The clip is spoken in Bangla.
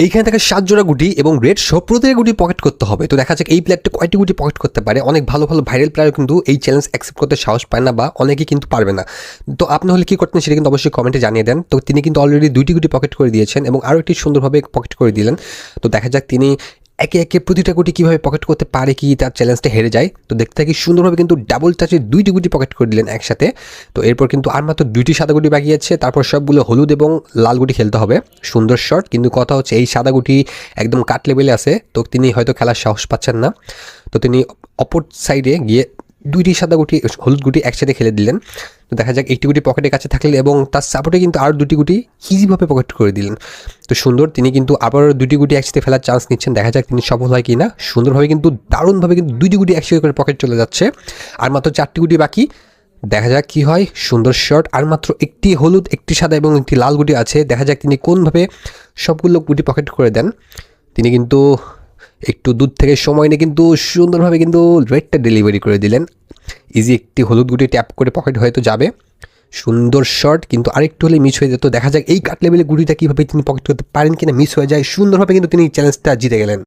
এইখানে থেকে 7 জোড়া গুটি এবং রেড সহ প্রত্যেক গুটি পকেট করতে হবে। তো দেখা যাক এই প্লেয়ারটা কয়টি গুটি পকেট করতে পারে। অনেক ভালো ভালো ভাইরাল প্লেয়ার কিন্তু এই চ্যালেঞ্জ অ্যাকসেপ্ট করতে সাহস পায় না বা অনেকেই কিন্তু পারবে না। তো আপনি হলে কি করতেন সেটা কিন্তু অবশ্যই কমেন্টে জানিয়ে দেন। তো তিনি কিন্তু অলরেডি 2টি গুটি পকেট করে দিয়েছেন এবং আরও একটি সুন্দরভাবে পকেট করে দিলেন। তো দেখা যাক তিনি একে একে প্রতিটা গুটি কীভাবে পকেট করতে পারে কি তার চ্যালেঞ্জটা হেরে যায়। তো দেখতে থাকি সুন্দরভাবে কিন্তু ডাবল টাচে 2টি গুটি পকেট করে দিলেন একসাথে। তো এরপর কিন্তু আর মাত্র 2টি সাদা গুটি বাকি আছে, তারপর সবগুলো হলুদ এবং লাল গুটি খেলতে হবে। সুন্দর শট, কিন্তু কথা হচ্ছে এই সাদা গুটি একদম কাট লেভেলে আছে, তো তিনি হয়তো খেলার সাহস পাচ্ছেন না। তো তিনি অপর সাইডে গিয়ে 2টি সাদা গুটি হলুদ গুটি একসাথে খেলে দিলেন। তো দেখা যাক একটি গুটি পকেটের কাছে থাকলে এবং তার সাপোর্টে কিন্তু আর 2টি গুটি ইজিভাবে পকেট করে দিলেন। তো সুন্দর, তিনি কিন্তু আবার 2টি গুটি একসাথে ফেলার চান্স নিচ্ছেন। দেখা যাক তিনি সফল হয় কি না। সুন্দরভাবে কিন্তু দারুণভাবে কিন্তু 2টি গুটি একসাথে করে পকেট চলে যাচ্ছে। আর মাত্র 4টি গুটি বাকি, দেখা যাক কি হয়। সুন্দর শট, আর মাত্র একটি হলুদ, একটি সাদা এবং একটি লাল গুটি আছে। দেখা যাক তিনি কোনভাবে সবগুলো গুটি পকেট করে দেন। তিনি কিন্তু একটু দূর থেকে সময় নিয়ে কিন্তু সুন্দরভাবে কিন্তু রেডটা ডেলিভারি করে দিলেন। ইজি একটি হলুদ গুটি ট্যাপ করে পকেট হয়তো যাবে। সুন্দর শট, কিন্তু আরেকটু হলে মিস হয়ে যেত। দেখা যাক এই কাট লেভেলে গুটিটা কীভাবে তিনি পকেট করতে পারেন কিনা। মিস হয়ে যায় সুন্দরভাবে, কিন্তু তিনি চ্যালেঞ্জটা জিতে গেলেন।